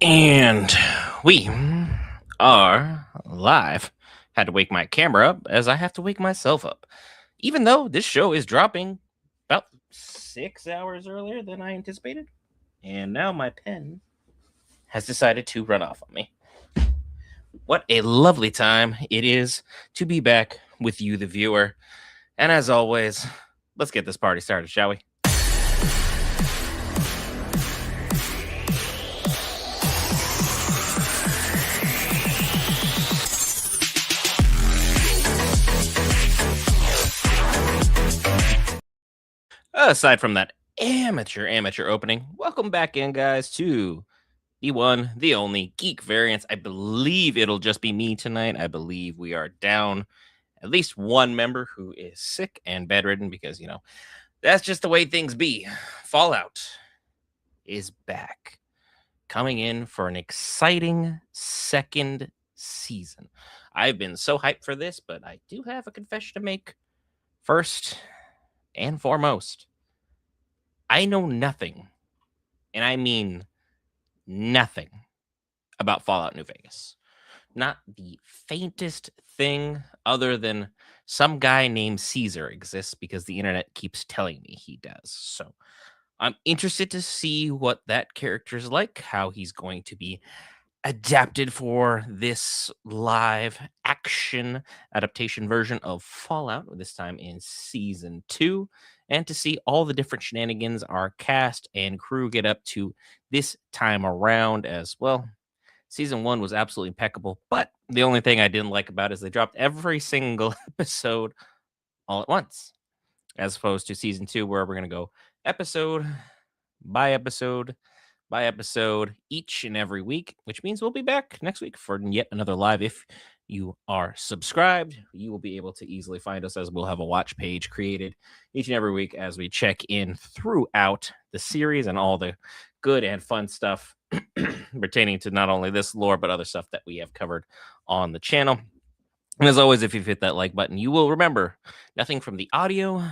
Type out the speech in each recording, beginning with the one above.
And we are live. Had to wake my camera up as I have to wake myself up. Even though this show is dropping about 6 hours earlier than I anticipated. And now my pen has decided to run off on me. What a lovely time it is to be back with you, the viewer. And as always, let's get this party started, shall we? Aside from that amateur opening, welcome back in, guys, to the one, the only Geek Variants. I believe it'll just be me tonight. I believe we are down at least one member who is sick and bedridden because, that's just the way things be. Fallout is back, coming in for an exciting second season. I've been so hyped for this, but I do have a confession to make. First and foremost, I know nothing, and I mean nothing about Fallout New Vegas. Not the faintest thing other than some guy named Caesar exists because the internet keeps telling me he does. So I'm interested to see what that character is like, how he's going to be adapted for this live action adaptation version of Fallout, this time in season 2, and to see all the different shenanigans our cast and crew get up to this time around as well. Season 1 was absolutely impeccable, but the only thing I didn't like about it is they dropped every single episode all at once, as opposed to season 2, where we're going to go episode by episode by episode each and every week, which means we'll be back next week for yet another live. If you are subscribed, you will be able to easily find us, as we'll have a watch page created each and every week as we check in throughout the series and all the good and fun stuff pertaining to not only this lore but other stuff that we have covered on the channel. And as always, if you've hit that like button, you will remember nothing from the audio,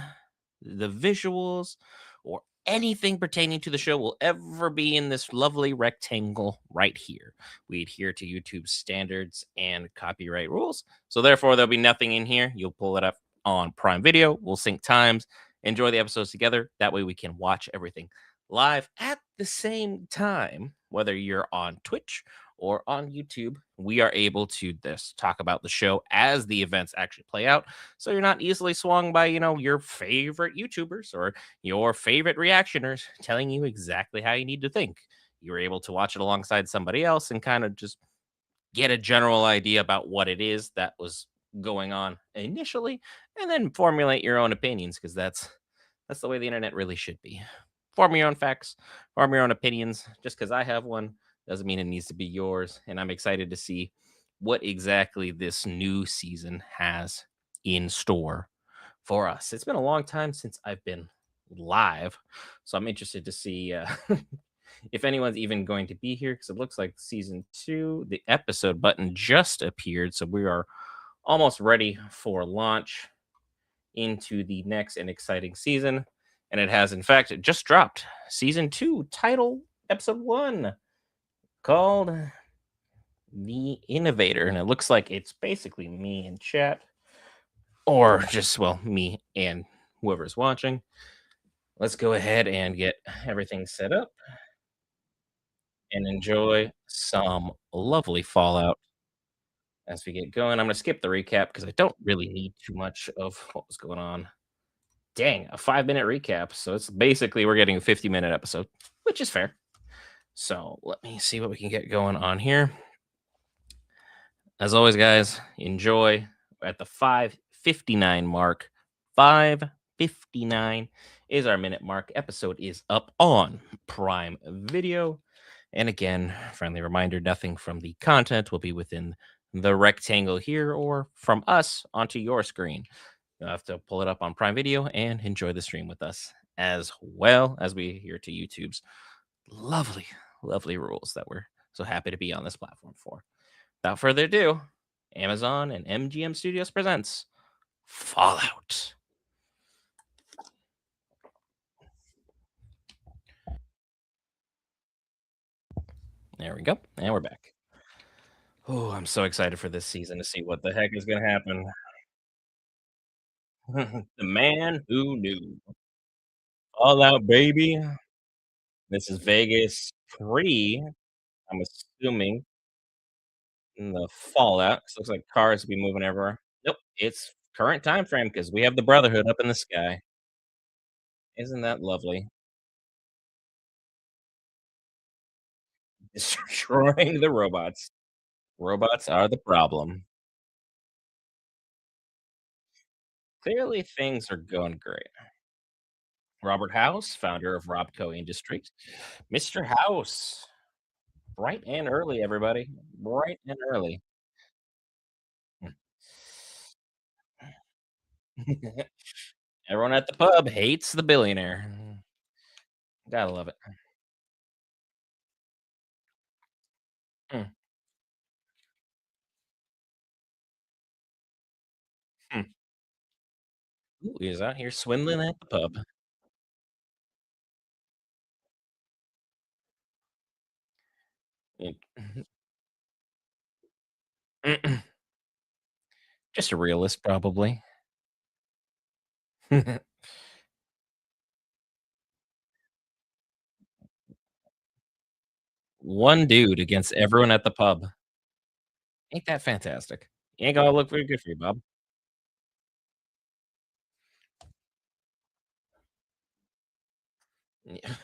the visuals, or anything pertaining to the show will ever be in this lovely rectangle right here. We adhere to YouTube's standards and copyright rules. So therefore, there'll be nothing in here. You'll pull it up on Prime Video. We'll sync times, enjoy the episodes together. That way we can watch everything live at the same time, whether you're on Twitch or on YouTube. We are able to this talk about the show as the events actually play out, so you're not easily swung by your favorite YouTubers or your favorite reactioners telling you exactly how you need to think. You're able to watch it alongside somebody else and kind of just get a general idea about what it is that was going on initially, and then formulate your own opinions, because that's the way the internet really should be. Form your own facts, form your own opinions. Just because I have one doesn't mean it needs to be yours. And I'm excited to see what exactly this new season has in store for us. It's been a long time since I've been live, so I'm interested to see if anyone's even going to be here, because it looks like season 2, the episode button just appeared. So we are almost ready for launch into the next and exciting season. And it has, in fact, just dropped season 2, title episode 1, called The Innovator. And it looks like it's basically me in chat, or just, well, me and whoever's watching. Let's go ahead and get everything set up and enjoy some lovely Fallout as we get going. I'm going to skip the recap because I don't really need too much of what was going on. Dang, a 5-minute recap. So it's basically we're getting a 50-minute episode, which is fair. So let me see what we can get going on here. As always, guys, enjoy. At the 5:59 mark. 5:59 is our minute mark. Episode is up on Prime Video. And again, friendly reminder, nothing from the content will be within the rectangle here or from us onto your screen. You'll have to pull it up on Prime Video and enjoy the stream with us, as well as we adhere to YouTube's lovely, lovely rules that we're so happy to be on this platform for. Without further ado, Amazon and MGM Studios presents Fallout. There we go. And we're back. Oh, I'm so excited for this season to see what the heck is going to happen. The man who knew. All out, baby. This is Vegas pre, I'm assuming, in the fallout. 'Cause looks like cars will be moving everywhere. Nope, it's current time frame because we have the Brotherhood up in the sky. Isn't that lovely? Destroying the robots. Robots are the problem. Clearly, things are going great. Robert House, founder of Robco Industries. Mr. House, bright and early, everybody. Bright and early. Everyone at the pub hates the billionaire. Gotta love it. Mm, hmm. Ooh, he's out here swindling at the pub. Mm. Just a realist, probably. One dude against everyone at the pub. Ain't that fantastic? Ain't gonna look very good for you, Bob. Yeah.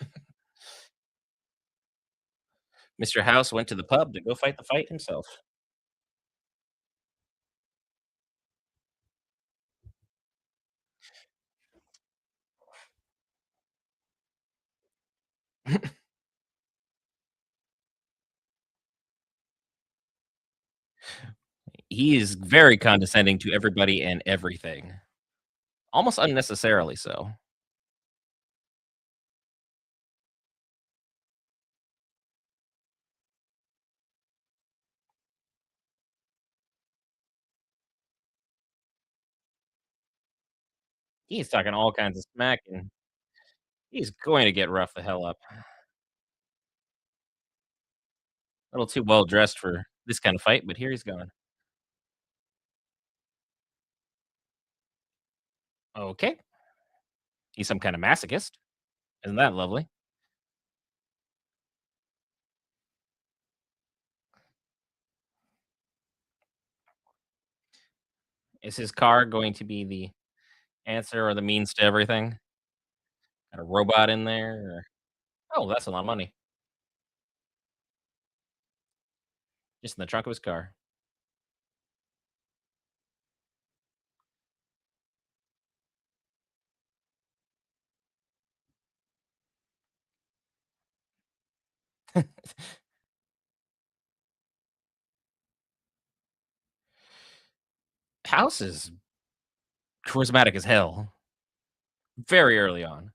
Mr. House went to the pub to go fight the fight himself. He is very condescending to everybody and everything, almost unnecessarily so. He's talking all kinds of smack, and he's going to get roughed the hell up. A little too well dressed for this kind of fight, but here he's going. Okay, he's some kind of masochist. Isn't that lovely? Is his car going to be the answer or the means to everything? Got a robot in there? Or... Oh, that's a lot of money. Just in the trunk of his car. House is charismatic as hell. Very early on.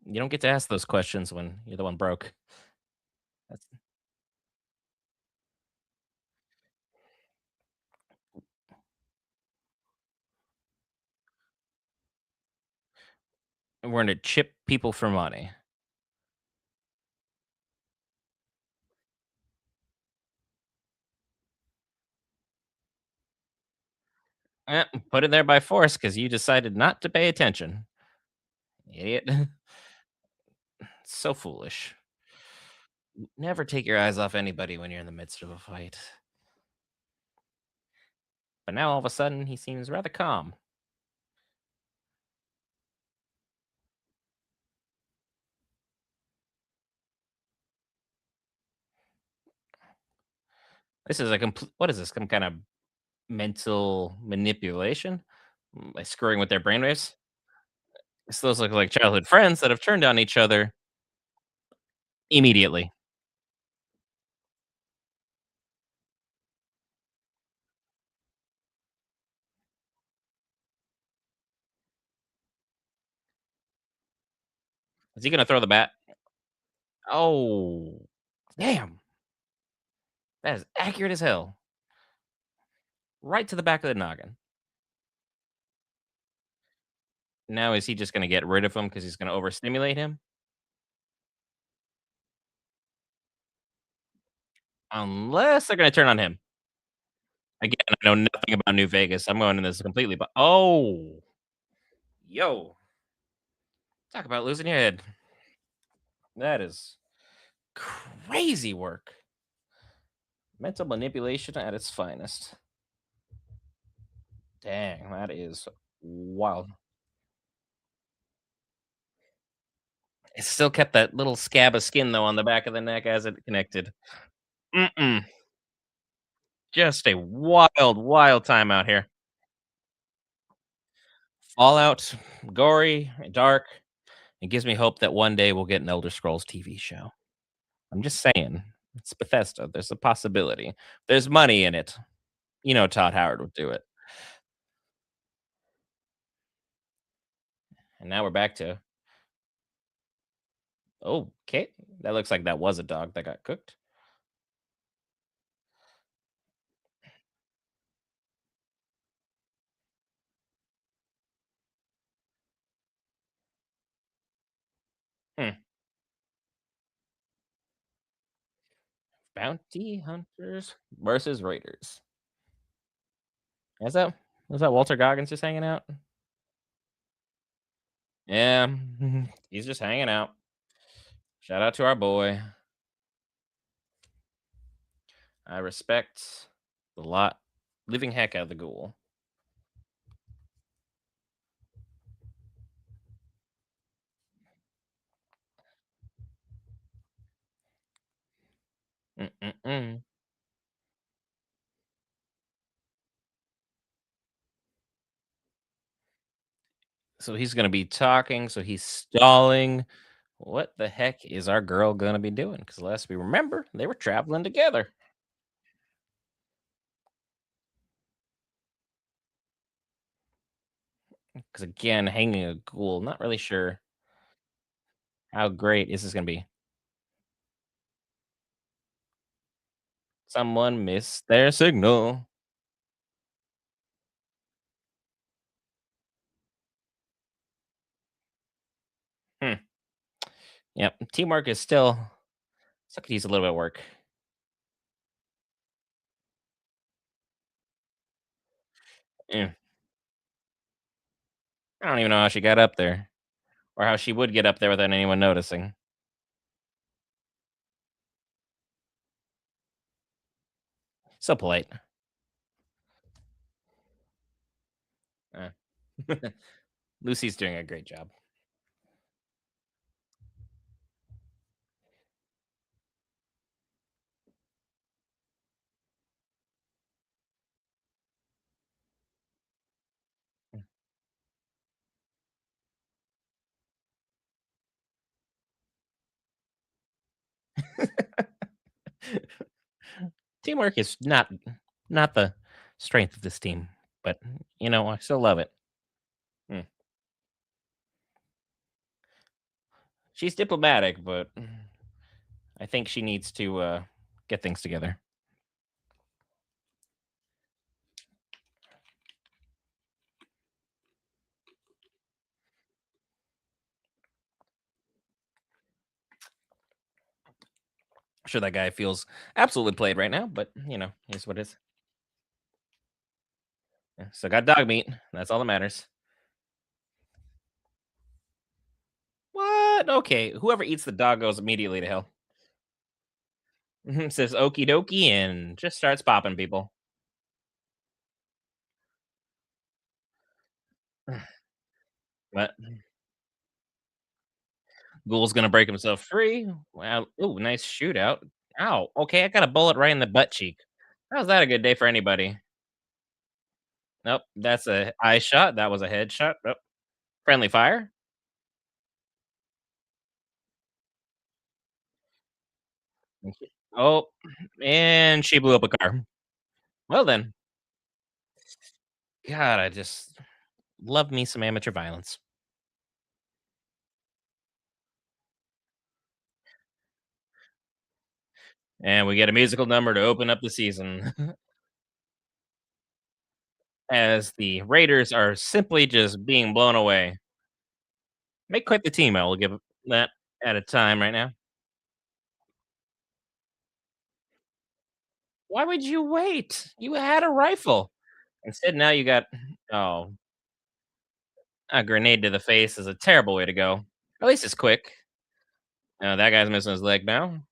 You don't get to ask those questions when you're the one broke. That's, we're going to chip people for money. Put it there by force because you decided not to pay attention. Idiot. So foolish. Never take your eyes off anybody when you're in the midst of a fight. But now all of a sudden, he seems rather calm. This is a complete. What is this? Some kind of mental manipulation? By screwing with their brainwaves? Those look like childhood friends that have turned on each other immediately. Is he going to throw the bat? Oh, damn. That is accurate as hell. Right to the back of the noggin. Now is he just gonna get rid of him because he's gonna overstimulate him? Unless they're gonna turn on him. Again, I know nothing about New Vegas. I'm going in this completely but oh, yo, talk about losing your head. That is crazy work. Mental manipulation at its finest. Dang, that is wild. It still kept that little scab of skin though on the back of the neck as it connected. Mm-mm. Just a wild, wild time out here. Fallout, gory, dark. It gives me hope that one day we'll get an Elder Scrolls TV show. I'm just saying. It's Bethesda. There's a possibility. There's money in it. You know Todd Howard would do it. And now we're back to oh, okay. That looks like that was a dog that got cooked. Hmm. Bounty hunters versus raiders. Is that Walter Goggins just hanging out? Yeah, he's just hanging out. Shout out to our boy. I respect the lot living heck out of the ghoul. Mm-mm-mm. So he's gonna be talking, so he's stalling. What the heck is our girl gonna be doing? Because last we remember, they were traveling together. Because again, hanging a ghoul, not really sure how great is this gonna be. Someone missed their signal. Hmm. Yep. Teamwork is still could use a little bit of work. Eh, I don't even know how she got up there, or how she would get up there without anyone noticing. So polite. Eh. Lucy's doing a great job. Teamwork is not the strength of this team, but I still love it. Hmm. She's diplomatic, but I think she needs to get things together. I'm sure that guy feels absolutely played right now, but here's what it is. Yeah, so got dog meat. That's all that matters. What? Okay, whoever eats the dog goes immediately to hell. Says okie dokie and just starts popping people. But Ghoul's gonna break himself free. Wow. Ooh, nice shootout. Ow. Okay, I got a bullet right in the butt cheek. How's that a good day for anybody? Nope. That's a eye shot. That was a headshot. Nope. Friendly fire. Oh, and she blew up a car. Well then, God, I just love me some amateur violence. And we get a musical number to open up the season as the Raiders are simply just being blown away. Make quite the team, I will give that at a time right now. Why would you wait? You had a rifle. Instead, now you got oh, a grenade to the face is a terrible way to go. At least it's quick. That guy's missing his leg now.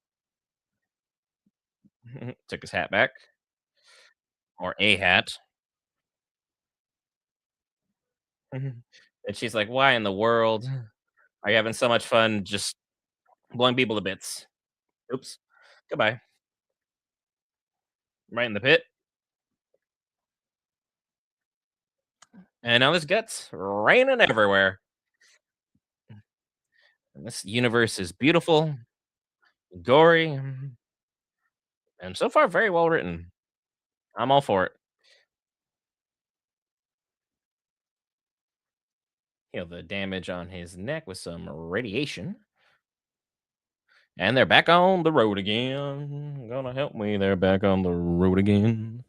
Took his hat back, or a hat. And she's like, "Why in the world are you having so much fun just blowing people to bits?" Oops. Goodbye. Right in the pit. And now there's guts raining everywhere. And this universe is beautiful, gory, and so far very well written. I'm all for it. Heal the damage on his neck with some radiation. And they're back on the road again. Gonna help me. They're back on the road again.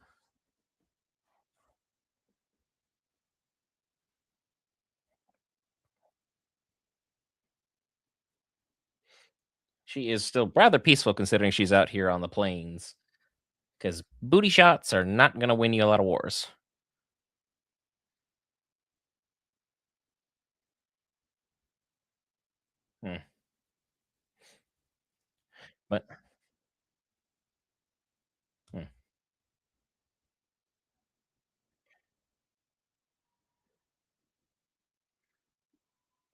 She is still rather peaceful considering she's out here on the plains. Because booty shots are not gonna win you a lot of wars. Hmm. But hmm.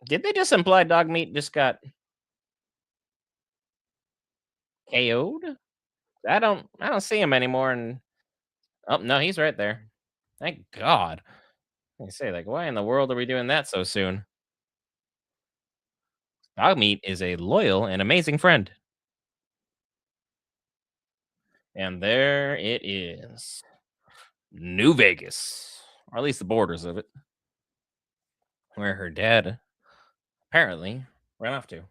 Did they just imply dog meat just got KO'd? I don't see him anymore. And oh no, he's right there. Thank God. I say, like, why in the world are we doing that so soon? Dog meat is a loyal and amazing friend. And there it is. New Vegas. Or at least the borders of it. Where her dad apparently ran off to.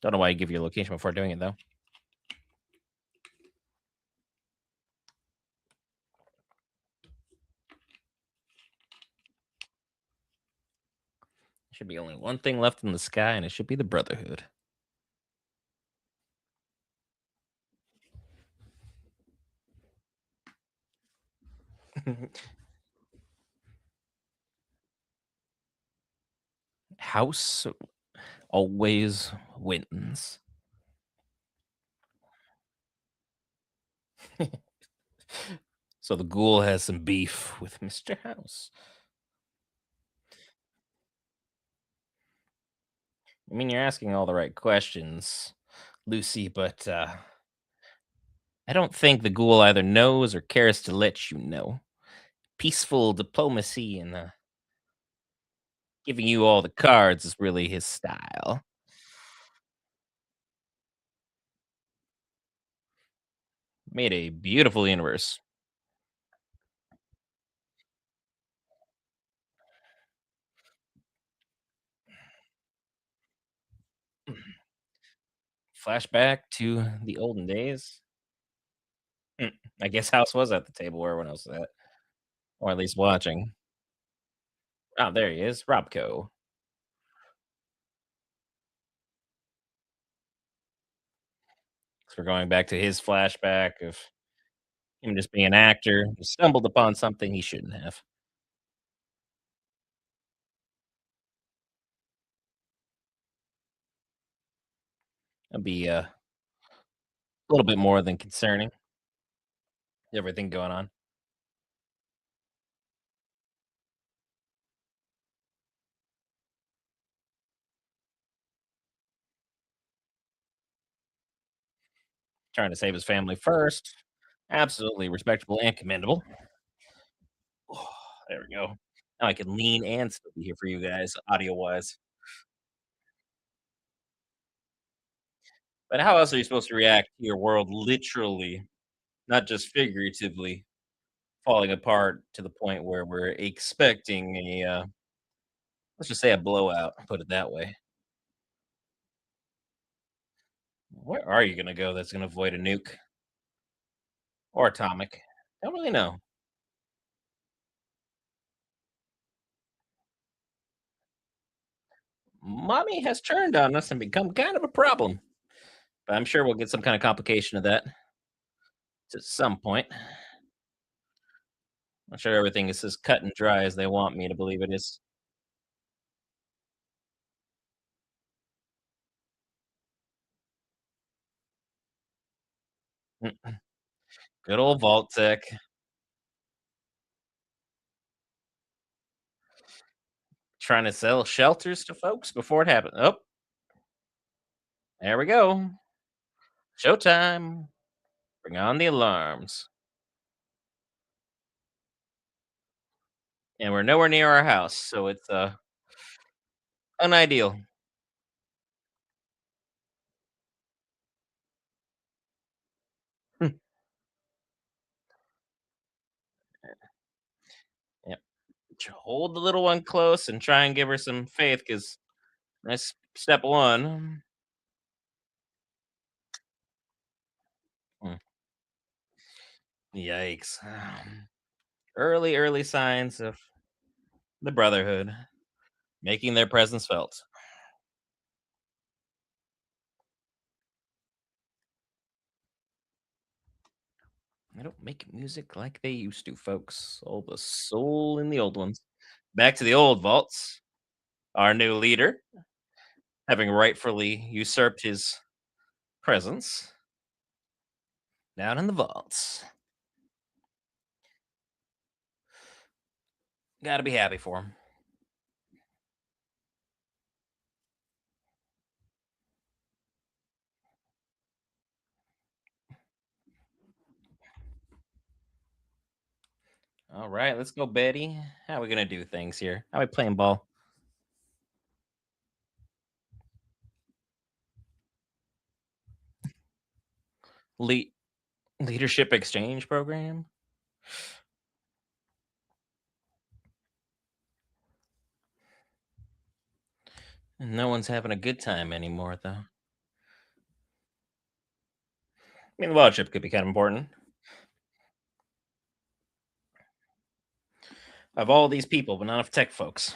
Don't know why you give your location before doing it though. Should be only one thing left in the sky, and it should be the Brotherhood. House always wins. So the ghoul has some beef with Mr. House. I mean, you're asking all the right questions, Lucy, but I don't think the ghoul either knows or cares to let you know. Peaceful diplomacy and giving you all the cards is really his style. Made a beautiful universe. Flashback to the olden days. Hmm, I guess House was at the table where everyone else was at, or at least watching. Oh, there he is, Robco. 'Cause we're going back to his flashback of him just being an actor, who stumbled upon something he shouldn't have. That'd be a little bit more than concerning. Everything going on. Trying to save his family first. Absolutely respectable and commendable. Oh, there we go. Now I can lean and still be here for you guys, audio wise. But how else are you supposed to react to your world literally, not just figuratively, falling apart to the point where we're expecting a, let's just say a blowout, put it that way. Where are you going to go that's going to avoid a nuke or atomic? Don't really know. mommy has turned on us and become kind of a problem. But I'm sure we'll get some kind of complication of that at some point. I'm sure everything is as cut and dry as they want me to believe it is. Mm, good old Vault Tech trying to sell shelters to folks before it happened. Oh, there we go. Showtime. Bring on the alarms. And we're nowhere near our house, so it's unideal. Yep. Hold the little one close and try and give her some faith because that's step one. Mm, yikes. Early signs of the Brotherhood making their presence felt. They don't make music like they used to, folks. All the soul in the old ones. Back to the old vaults. Our new leader, having rightfully usurped his presence down in the vaults. Gotta be happy for him. All right, let's go, Betty. How are we gonna do things here? How are we playing ball? Le- Leadership exchange program? No one's having a good time anymore, though. I mean, the lordship could be kind of important. Of all these people, but not enough tech folks.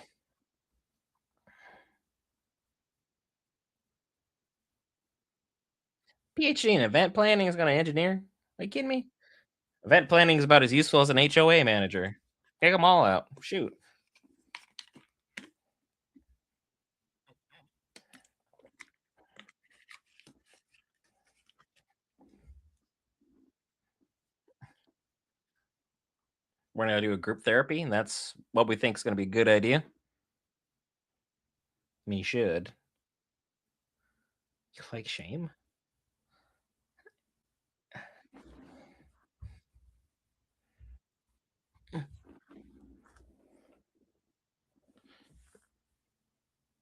PhD in event planning is going to engineer? Are you kidding me? Event planning is about as useful as an HOA manager. Kick them all out. Shoot. We're going to do a group therapy, and that's what we think is going to be a good idea. I mean, you should. You like shame?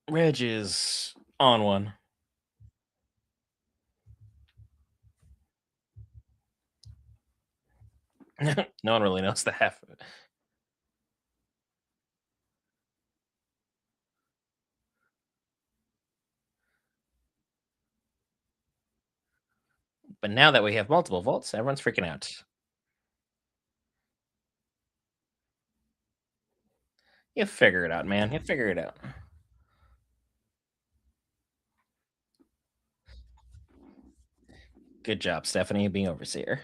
Reg is on one. No one really knows the half of it. But now that we have multiple vaults, everyone's freaking out. You figure it out, man. You figure it out. Good job, Stephanie, being overseer.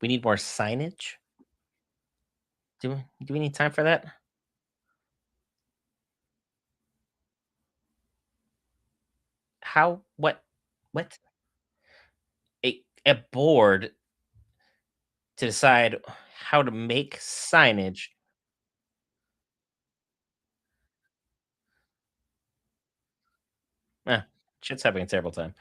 We need more signage. Do we need time for that? How? What? What? A board to decide how to make signage. Eh, shit's having a terrible time.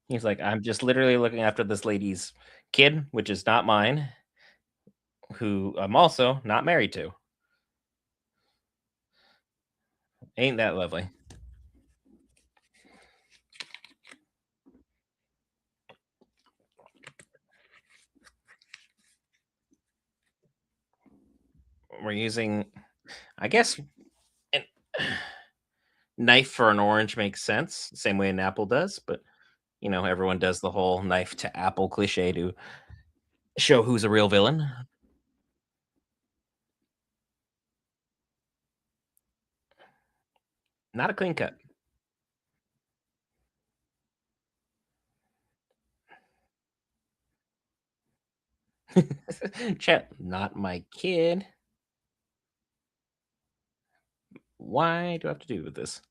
He's like, I'm just literally looking after this lady's kid, which is not mine, who I'm also not married to. Ain't that lovely? We're using, I guess, and Knife for an orange makes sense, same way an apple does, but everyone does the whole knife to apple cliche to show who's a real villain. Not a clean cut. Chat, not my kid. Why do I have to do with this?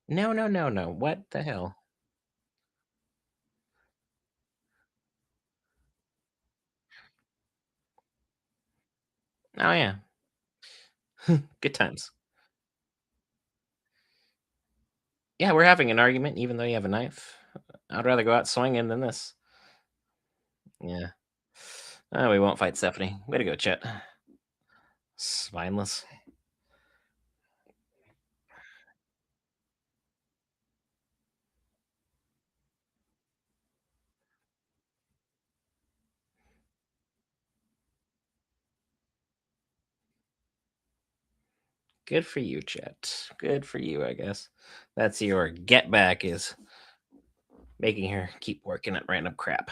No, no, no, no. What the hell? Oh yeah, good times. Yeah, we're having an argument, even though you have a knife. I'd rather go out swinging than this. Yeah. We won't fight Stephanie. Way to go, Chet. Spineless. Good for you, Chet. Good for you, I guess. That's your get back is making her keep working at random crap.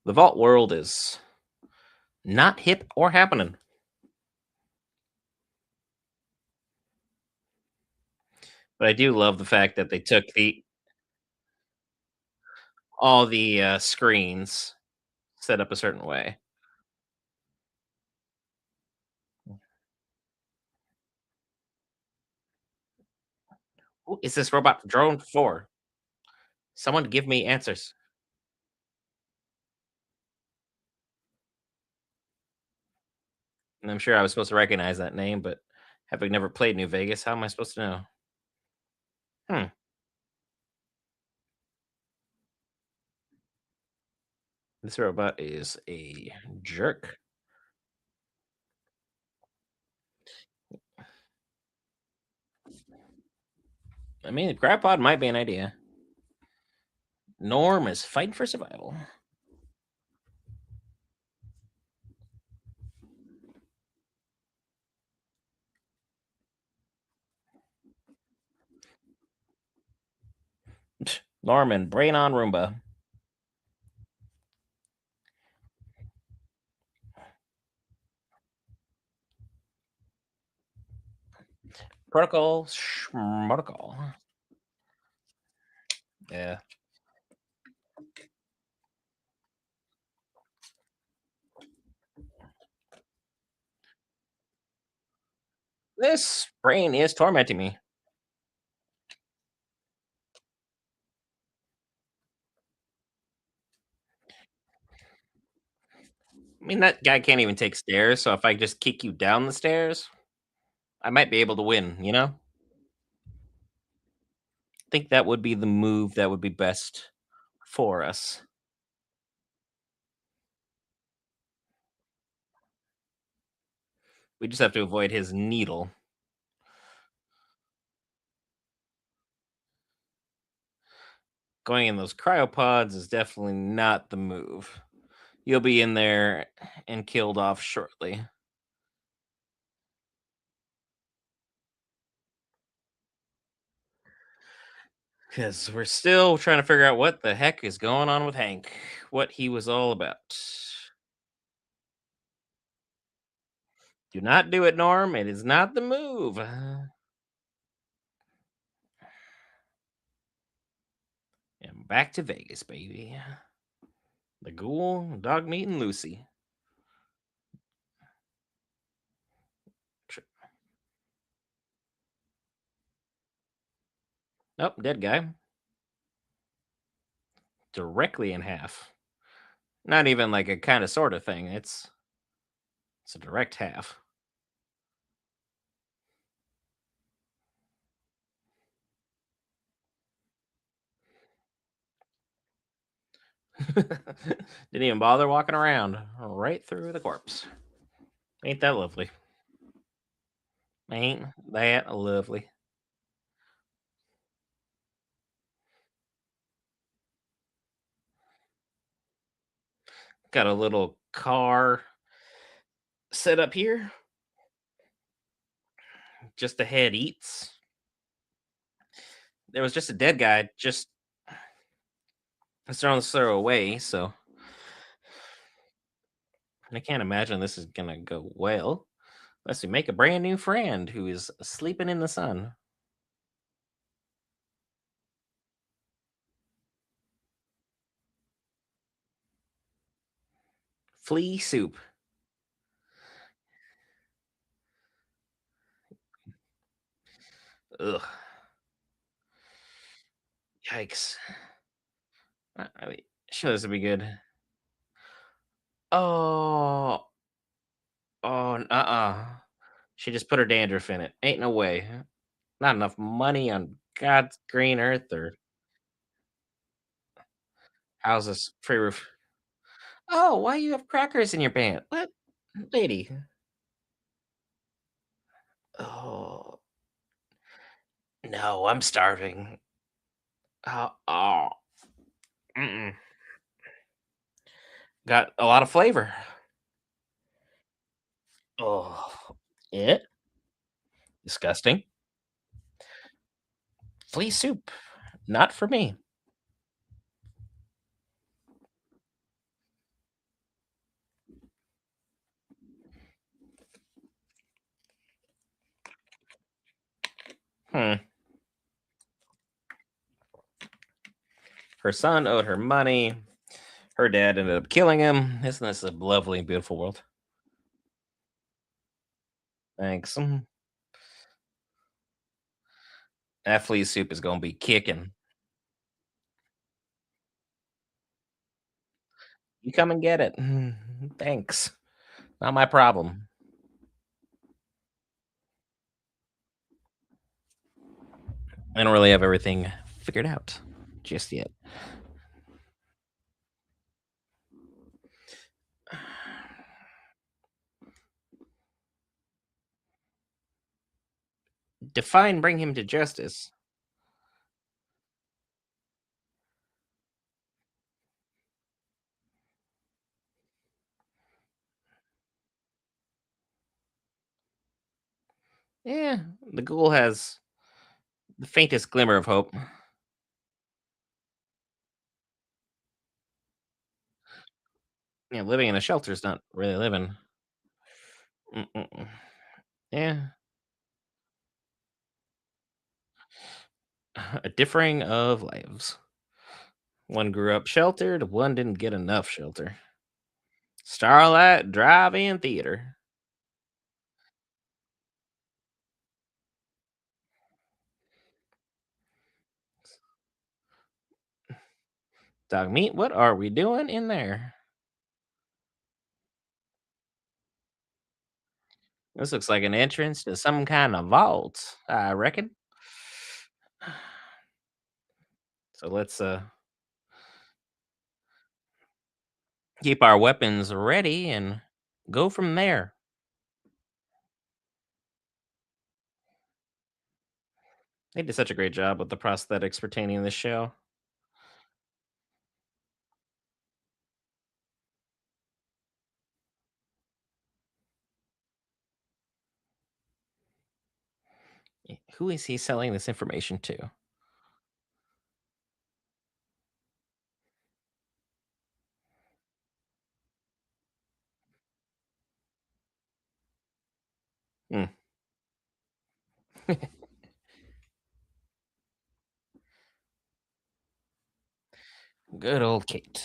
The vault world is not hip or happening. But I do love the fact that they took the all the screens set up a certain way. Who is this robot drone for? Someone give me answers. And I'm sure I was supposed to recognize that name, but having never played New Vegas, how am I supposed to know? Hmm. This robot is a jerk. I mean, the crab pod might be an idea. Norm is fighting for survival. Norman, brain on Roomba. Protocol, protocol. Yeah. This brain is tormenting me. I mean, that guy can't even take stairs, so if I just kick you down the stairs, I might be able to win? I think that would be the move that would be best for us. We just have to avoid his needle. Going in those cryopods is definitely not the move. You'll be in there and killed off shortly. Because we're still trying to figure out what the heck is going on with Hank, what he was all about. Do not do it, Norm. It is not the move. And back to Vegas, baby. The ghoul, dog meat, and Lucy. Tr- Oh, dead guy. Directly in half. Not even like a kind of sort of thing. It's a direct half. Didn't even bother walking around. Right through the corpse. Ain't that lovely? Ain't that lovely? Got a little car set up here. Just ahead eats. There was just a dead guy just throwing the throw away, so I can't imagine this is gonna go well unless we make a brand new friend who is sleeping in the sun. Flea soup. Ugh. Yikes. I mean, sure this would be good. Oh, oh, She just put her dandruff in it. Ain't no way. Not enough money on God's green earth or houses free roof. Oh, why you have crackers in your pant? What, lady? Oh no, I'm starving. Oh, mm-mm. Got a lot of flavor. Oh, it disgusting. Flea soup, not for me. Hmm. Her son owed her money. Her dad ended up killing him. Isn't this a lovely and beautiful world? Thanks. That flea soup is gonna be kicking. You come and get it. Thanks. Not my problem. I don't really have everything figured out just yet. Define bring him to justice. Yeah, the ghoul has the faintest glimmer of hope. Yeah, living in a shelter is not really living. Mm-mm. Yeah, a differing of lives. One grew up sheltered, one didn't get enough shelter. Starlight Drive-In Theater. Dog meat, what are we doing in there? This looks like an entrance to some kind of vault, I reckon. So let's keep our weapons ready and go from there. They did such a great job with the prosthetics pertaining to this show. Who is he selling this information to? Hmm. Good old Kate.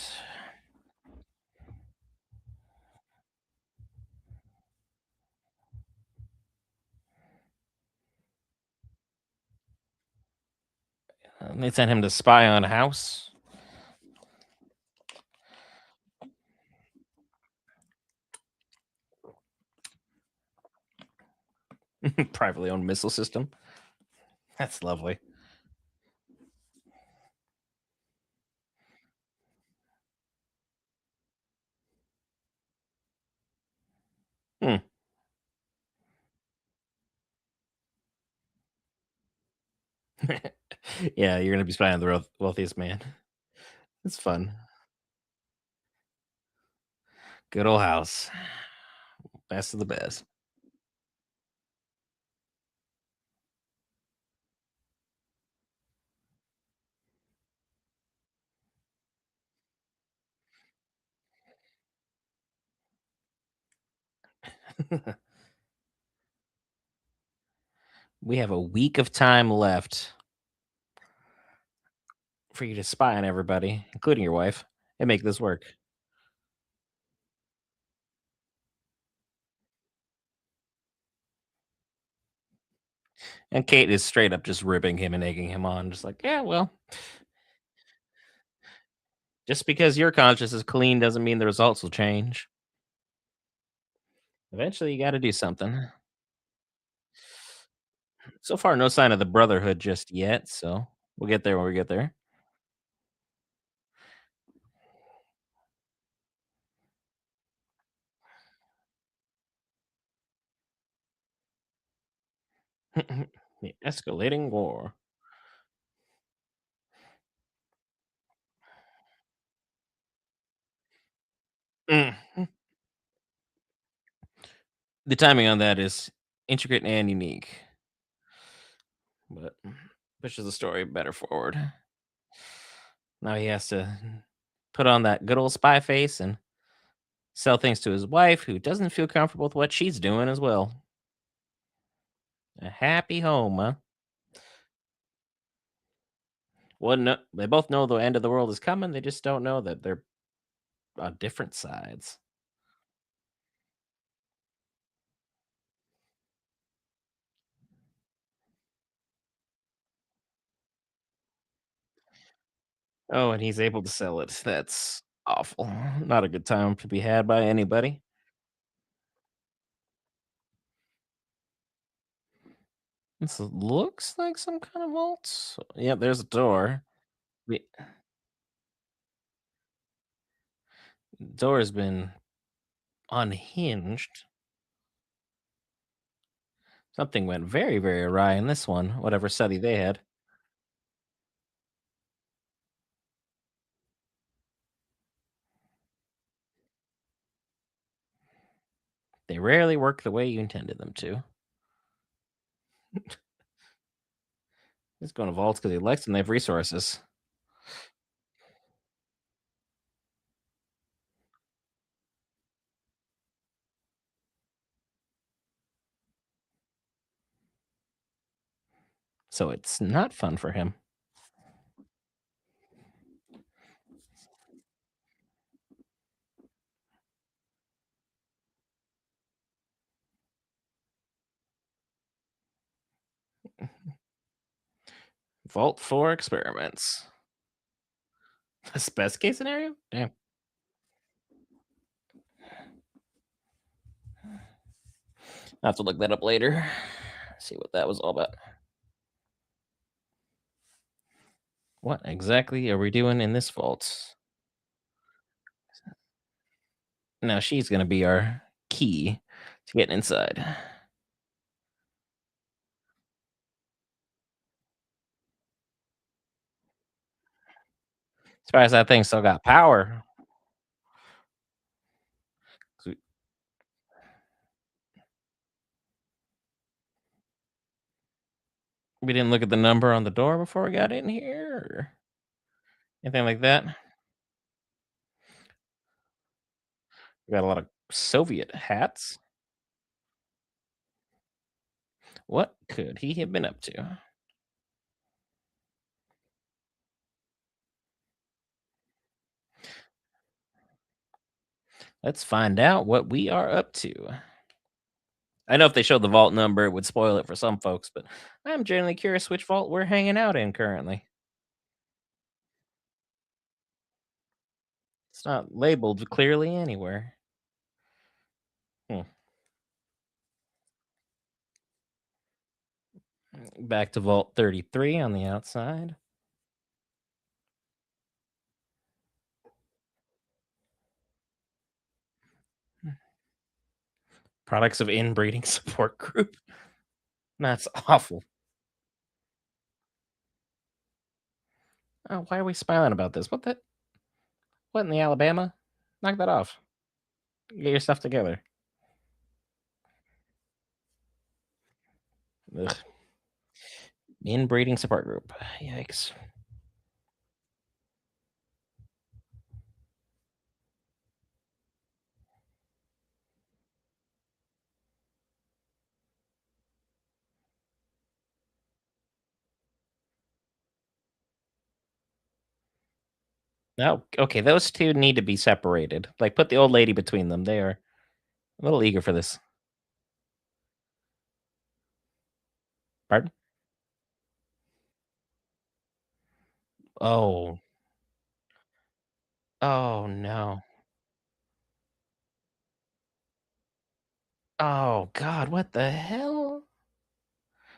They sent him to spy on a house, privately owned missile system. That's lovely. Hmm. Yeah, you're gonna be spying on the wealthiest man. It's fun. Good old house. Best of the best. We have a week of time left for you to spy on everybody, including your wife, and make this work. And Kate is straight up just ripping him and egging him on, just like, yeah, well, just because your conscience is clean doesn't mean the results will change. Eventually, you got to do something. So far, no sign of the brotherhood just yet. So we'll get there when we get there. The escalating war. Mm. The timing on that is intricate and unique, but pushes the story better forward. Now he has to put on that good old spy face and sell things to his wife, who doesn't feel comfortable with what she's doing as well. A happy home, huh? Well, no, they both know the end of the world is coming. They just don't know that they're on different sides. Oh, and he's able to sell it. That's awful. Not a good time to be had by anybody. This looks like some kind of vault. Yep, there's a door. The door has been unhinged. Something went very, very awry in this one, whatever study they had. They rarely work the way you intended them to. He's going to vaults because he likes them. They have resources. So it's not fun for him. Vault 4 experiments. That's best case scenario? Damn. I'll have to look that up later. See what that was all about. What exactly are we doing in this vault? Now she's going to be our key to getting inside. As far as that thing still got power. 'Cause we didn't look at the number on the door before we got in here or anything like that. We got a lot of Soviet hats. What could he have been up to? Let's find out what we are up to. I know if they showed the vault number, it would spoil it for some folks, but I'm generally curious which vault we're hanging out in currently. It's not labeled clearly anywhere. Hmm. Back to Vault 33 on the outside. Products of inbreeding support group. That's awful. Oh, why are we smiling about this? What in the Alabama? Knock that off. Get your stuff together. Ugh. Inbreeding support group. Yikes. No, okay, those 2 need to be separated. Like, put the old lady between them. They are a little eager for this. Pardon? Oh. Oh, no. Oh god, what the hell?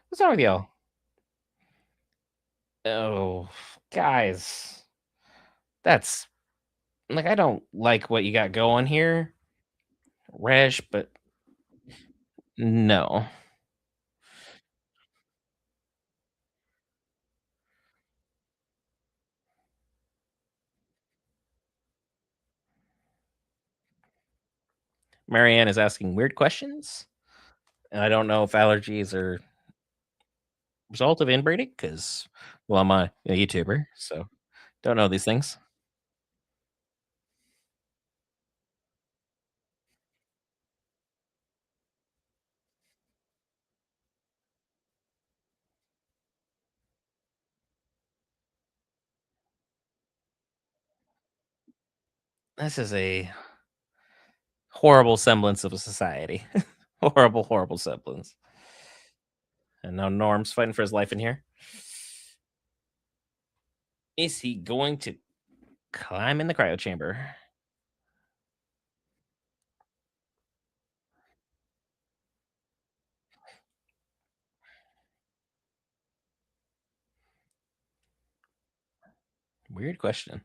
What's wrong with y'all? Oh, guys. That's like, I don't like what you got going here, Resh, but no. Marianne is asking weird questions, and I don't know if allergies are result of inbreeding because, well, I'm a YouTuber, so don't know these things. This is a horrible semblance of a society. Horrible, horrible semblance. And now Norm's fighting for his life in here. Is he going to climb in the cryo chamber? Weird question.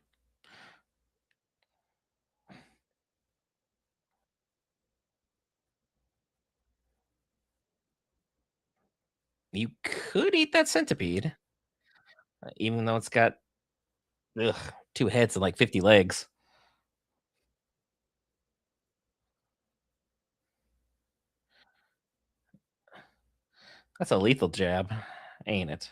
You could eat that centipede, even though it's got ugh, 2 heads and like 50 legs. That's a lethal jab, ain't it?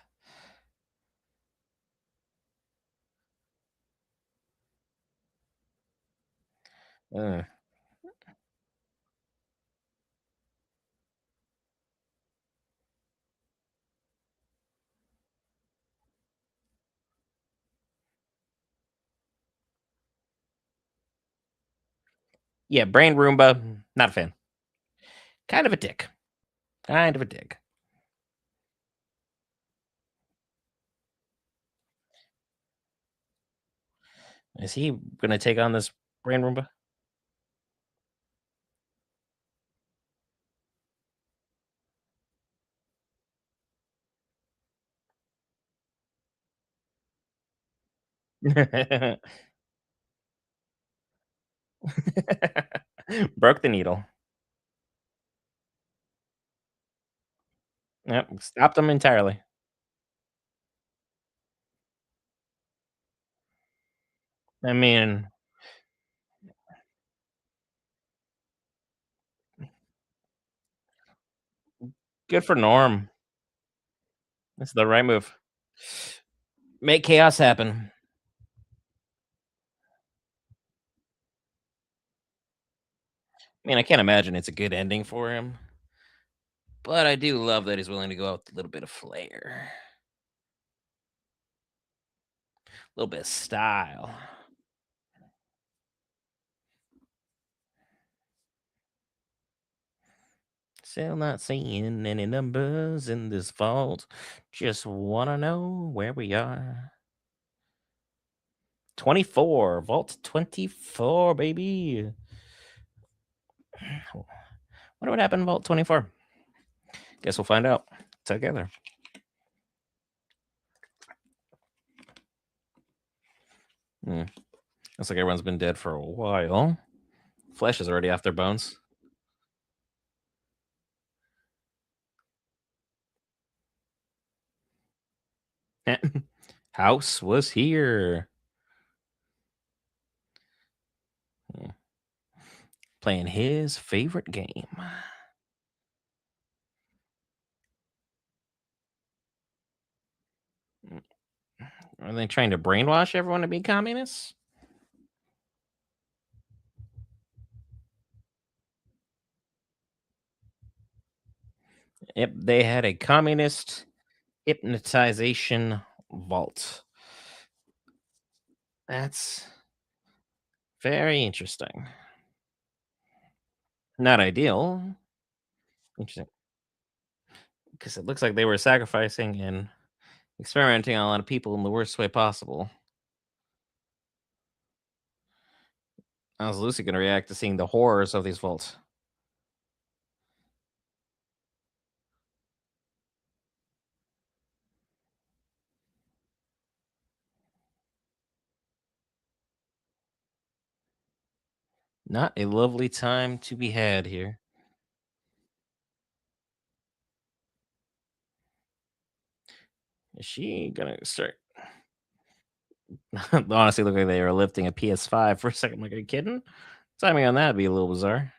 Uh, yeah, brain Roomba, not a fan. Kind of a dick. Kind of a dick. Is he gonna take on this brain Roomba? Broke the needle. Yep, stopped him entirely. I mean, good for Norm. That's the right move. Make chaos happen. I mean, I can't imagine it's a good ending for him, but I do love that he's willing to go out with a little bit of flair, a little bit of style. Still not seeing any numbers in this vault. Just wanna know where we are. 24, vault 24, baby. Wonder what happened in vault 24. Guess we'll find out together. Hmm. Looks like everyone's been dead for a while. Flesh is already off their bones. House was here. Hmm. playing his favorite game. Mm, Are they trying to brainwash everyone to be communists? Yep, they had a communist hypnotization vault. That's very interesting. Not ideal. Interesting. Because it looks like they were sacrificing and experimenting on a lot of people in the worst way possible. How's Lucy going to react to seeing the horrors of these vaults? Not a lovely time to be had here. Is she gonna start? Honestly, look like they were lifting a PS5 for a second. Like, are you kidding? Timing on that would be a little bizarre.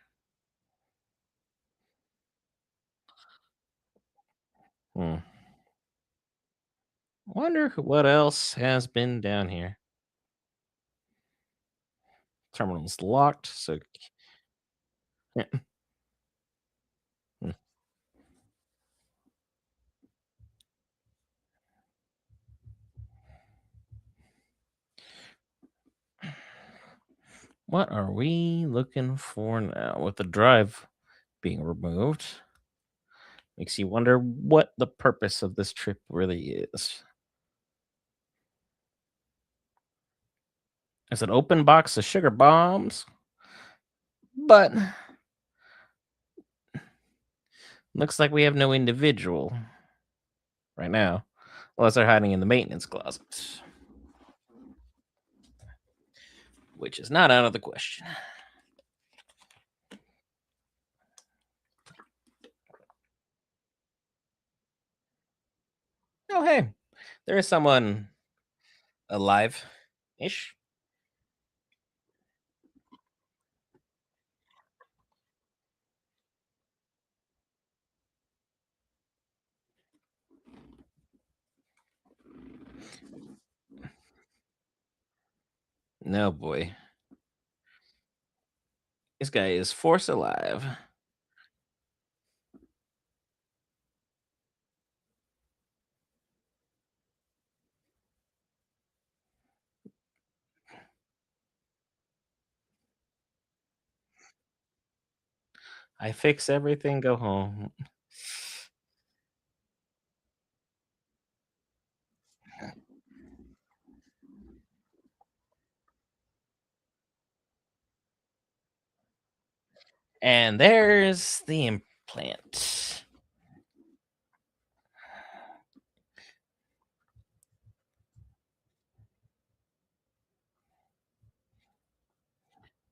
Hmm. Wonder what else has been down here. Terminal's locked, so yeah. Hmm. What are we looking for now? With the drive being removed, makes you wonder what the purpose of this trip really is. It's an open box of sugar bombs, but looks like we have no individual right now, unless they're hiding in the maintenance closet, which is not out of the question. Oh, hey, there is someone alive ish. No, boy. This guy is force alive. I fix everything, go home. And there's the implant.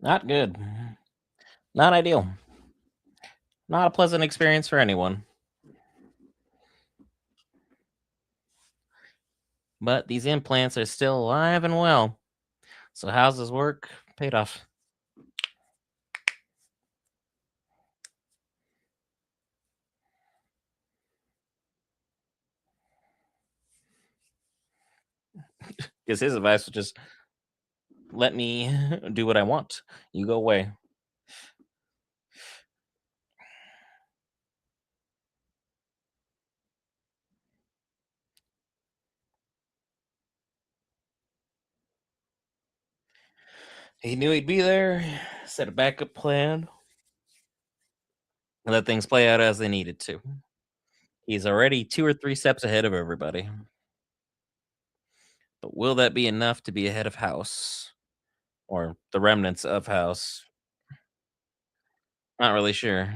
Not good. Not ideal. Not a pleasant experience for anyone. But these implants are still alive and well. So how's this work? Paid off. Because his advice was just let me do what I want. You go away. He knew he'd be there, set a backup plan, and let things play out as they needed to. He's already 2 or 3 steps ahead of everybody. But will that be enough to be ahead of House or the remnants of House? Not really sure.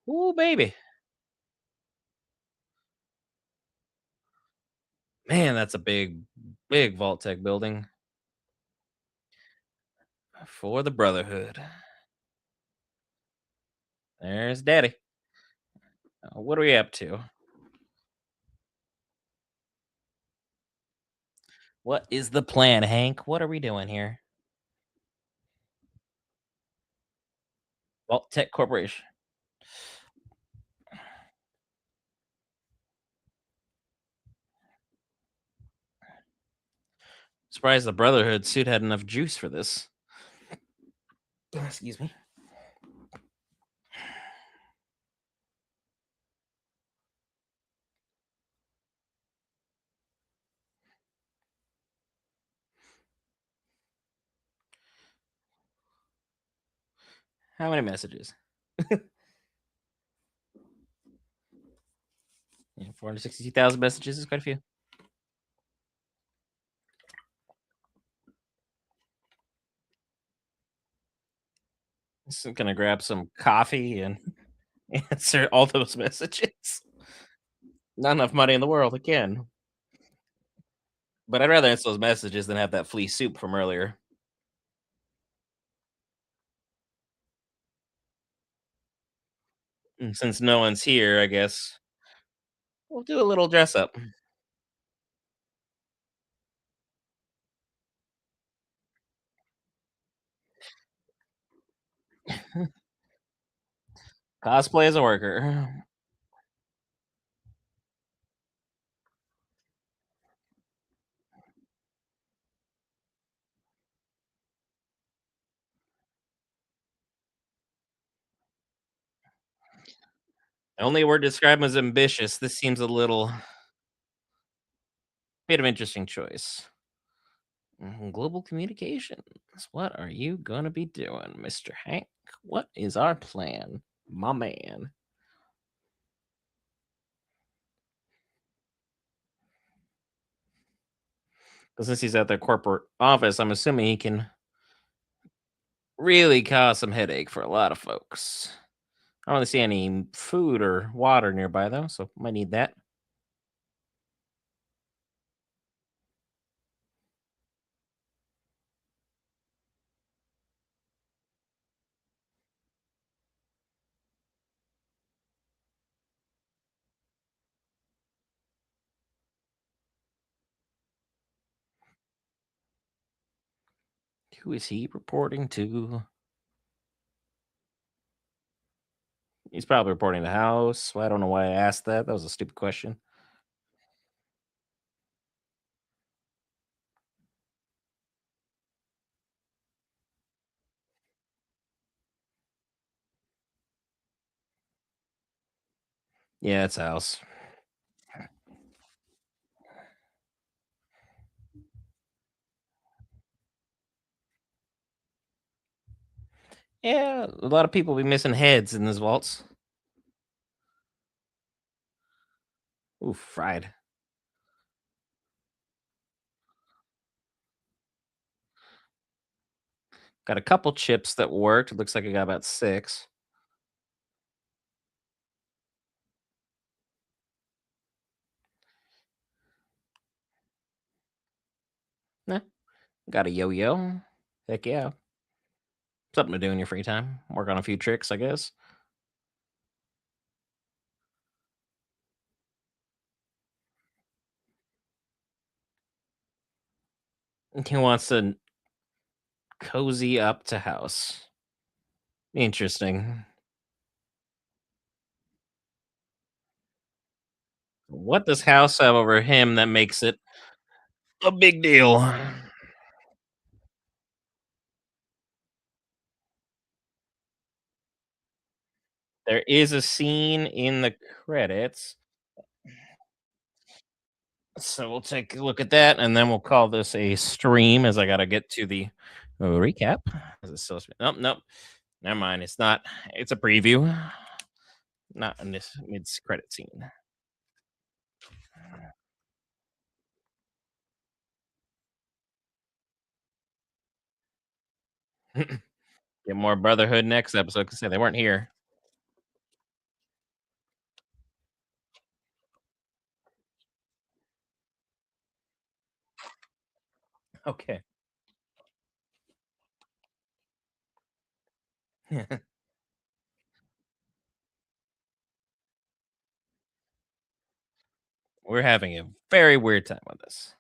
Ooh, baby. Man, that's a big, big Vault Tech building for the Brotherhood. There's Daddy. What are we up to? What is the plan, Hank? What are we doing here? Well, Tech Corporation. Surprised the Brotherhood suit had enough juice for this. Excuse me. How many messages? Yeah, 462,000 messages is quite a few. Just gonna grab some coffee and answer all those messages. Not enough money in the world again. But I'd rather answer those messages than have that flea soup from earlier. And since no one's here, I guess we'll do a little dress up. Cosplay as a worker. Only word described as ambitious. This seems a little bit of interesting choice. Global communications. What are you gonna be doing, Mr. Hank? What is our plan, my man? Because since he's at the corporate office, I'm assuming he can really cause some headache for a lot of folks. I don't really see any food or water nearby though, so might need that. Who is he reporting to? He's probably reporting to the house. Well, I don't know why I asked that. That was a stupid question. Yeah, it's house. Yeah, a lot of people be missing heads in this waltz. Ooh, fried. Got a couple chips that worked. It looks like I got about six. Nah, got a yo-yo. Heck yeah. Something to do in your free time. Work on a few tricks, I guess. He wants to cozy up to house. Interesting. What does house have over him that makes it a big deal? There is a scene in the credits. So we'll take a look at that and then we'll call this a stream as I got to get to the recap. Is it still? Nope, nope. Never mind. It's not. It's a preview, not in this mid credit scene. Get more Brotherhood next episode because they weren't here. Okay. We're having a very weird time with this.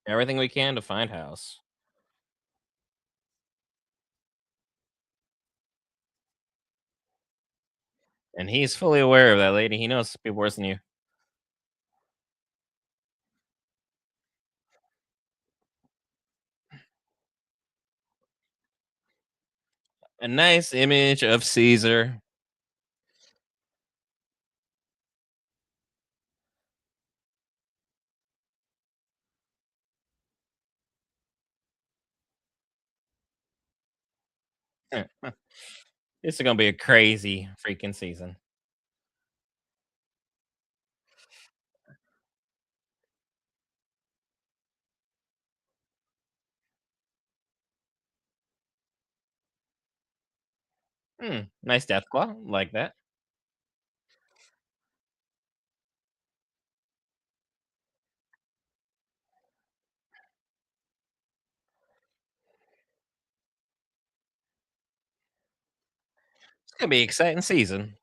Everything we can to find House. And he's fully aware of that, lady. He knows people worse than you. A nice image of Caesar. This is gonna be a crazy freaking season. Nice death claw, like that. It's gonna be an exciting season.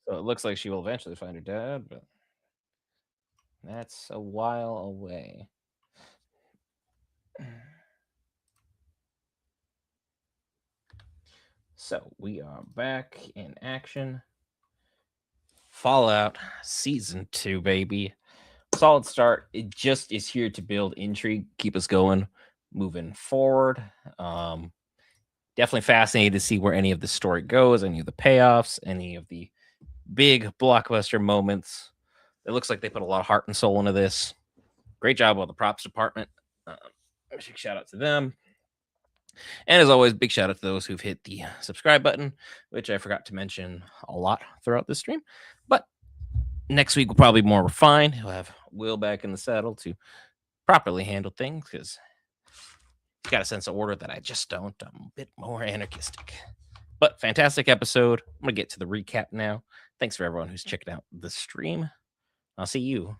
So it looks like she will eventually find her dad, but that's a while away. So we are back in action. Fallout Season 2, baby. Solid start. It just is here to build intrigue, keep us going, moving forward. Um, Definitely fascinated to see where any of the story goes, any of the payoffs, any of the big blockbuster moments. It looks like they put a lot of heart and soul into this. Great job on the props department. Um, Big shout out to them. And as always, big shout out to those who've hit the subscribe button, which I forgot to mention a lot throughout this stream. But next week will probably be more refined. We'll have Will back in the saddle to properly handle things because he's got a sense of order that I just don't. I'm a bit more anarchistic. But fantastic episode. I'm going to get to the recap now. Thanks for everyone who's checked out the stream. I'll see you